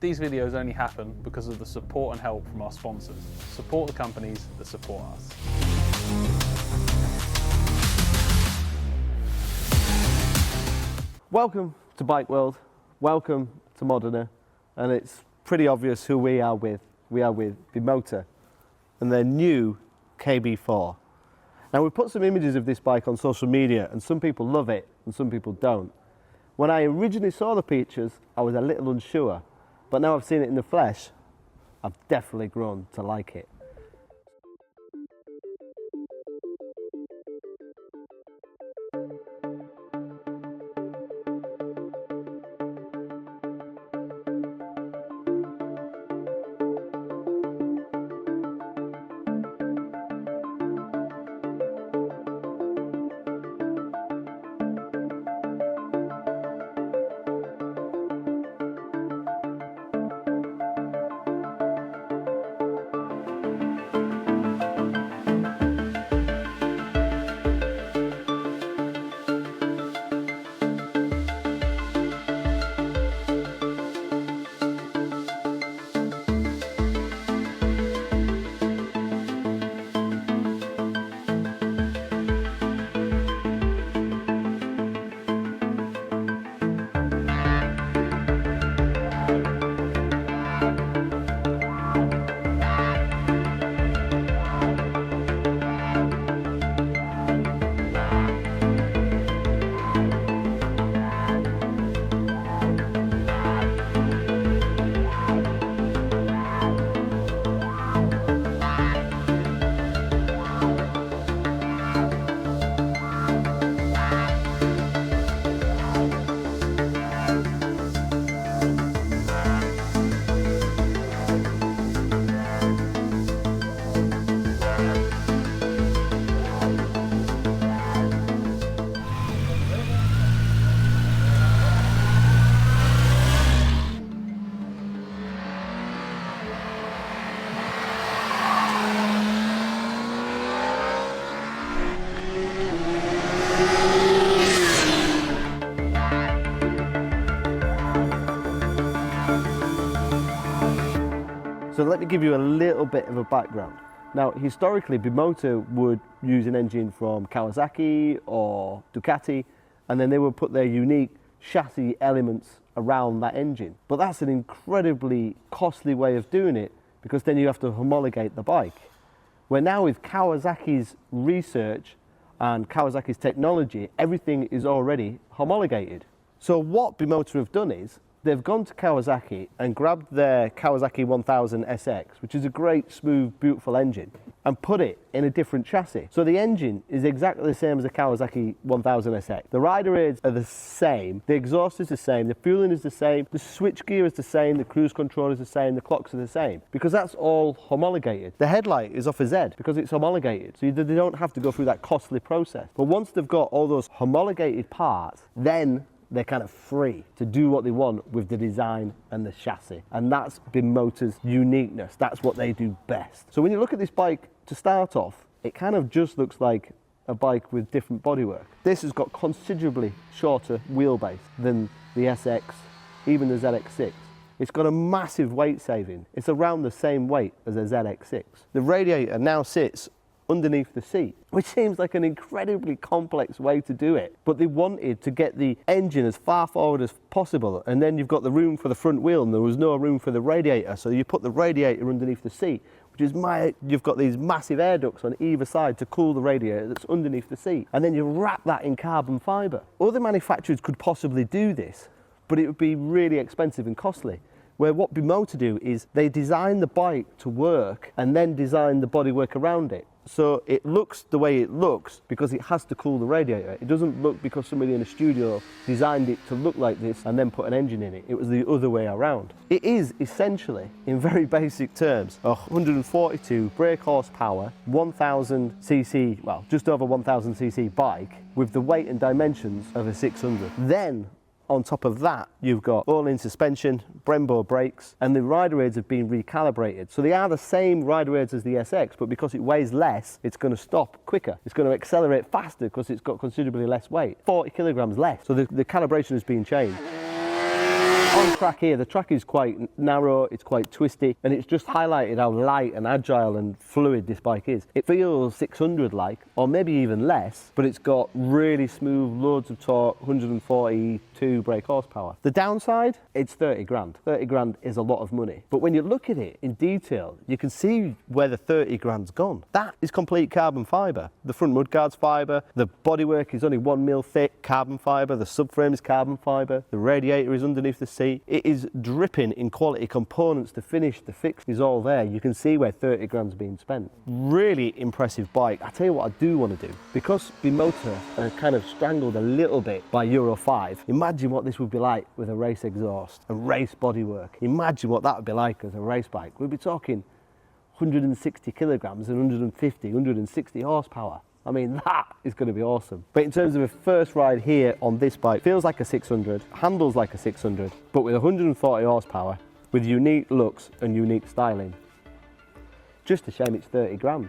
These videos only happen because of the support and help from our sponsors. Support the companies that support us. Welcome to Bike World, welcome to Modena, and it's pretty obvious who we are with. We are with Bimota and their new KB4. Now, we put some images of this bike on social media and some people love it and some people don't. When I originally saw the pictures, I was a little unsure, but now I've seen it in the flesh, I've definitely grown to like it. So let me give you a little bit of a background. Now, historically, Bimota would use an engine from Kawasaki or Ducati, and then they would put their unique chassis elements around that engine. But that's an incredibly costly way of doing it, because then you have to homologate the bike. Where now with Kawasaki's research and Kawasaki's technology, everything is already homologated. So what Bimota have done is, they've gone to Kawasaki and grabbed their Kawasaki 1000 SX, which is a great, smooth, beautiful engine, and put it in a different chassis. So the engine is exactly the same as a Kawasaki 1000 SX. The rider aids are the same, the exhaust is the same, the fueling is the same, the switch gear is the same, the cruise control is the same, the clocks are the same, because that's all homologated. The headlight is off a Z because it's homologated, so they don't have to go through that costly process. But once they've got all those homologated parts, then they're kind of free to do what they want with the design and the chassis. And that's Bimota's uniqueness. That's what they do best. So when you look at this bike to start off, it kind of just looks like a bike with different bodywork. This has got considerably shorter wheelbase than the SX, even the ZX6. It's got a massive weight saving. It's around the same weight as a ZX6. The radiator now sits underneath the seat, which seems like an incredibly complex way to do it. But they wanted to get the engine as far forward as possible, and then you've got the room for the front wheel, and there was no room for the radiator, so you put the radiator underneath the seat, which is you've got these massive air ducts on either side to cool the radiator that's underneath the seat, and then you wrap that in carbon fibre. Other manufacturers could possibly do this, but it would be really expensive and costly. Where what Bimota do is they design the bike to work and then design the bodywork around it. So it looks the way it looks because it has to cool the radiator. It doesn't look because somebody in a studio designed it to look like this and then put an engine in it. It was the other way around. It is essentially, in very basic terms, a 142 brake horsepower, 1000cc, well, just over 1000cc bike with the weight and dimensions of a 600. Then, on top of that, you've got all-in suspension, Brembo brakes, and the rider aids have been recalibrated. So they are the same rider aids as the SX, but because it weighs less, it's going to stop quicker. It's going to accelerate faster because it's got considerably less weight, 40 kilograms less. So the calibration has been changed. On track here, the track is quite narrow, it's quite twisty, and it's just highlighted how light and agile and fluid this bike is. It feels 600 like, or maybe even less, but it's got really smooth, loads of torque, 142 brake horsepower. The downside, it's 30 grand. 30 grand is a lot of money, but when you look at it in detail, you can see where the 30 grand's gone. That is complete carbon fibre. The front mudguard's fibre, the bodywork is only 1mm thick, carbon fibre, the subframe is carbon fibre, the radiator is underneath the seat. It is dripping in quality components. The finish, the fix is all there. You can see where 30 grand's being spent. Really impressive bike. I tell you what I do want to do. Because Bimota are kind of strangled a little bit by Euro 5, imagine what this would be like with a race exhaust and race bodywork. Imagine what that would be like as a race bike. We'd be talking 160 kilograms and 150, 160 horsepower. I mean, that is going to be awesome. But in terms of a first ride here on this bike, feels like a 600, handles like a 600, but with 140 horsepower, with unique looks and unique styling. Just a shame it's 30 grand.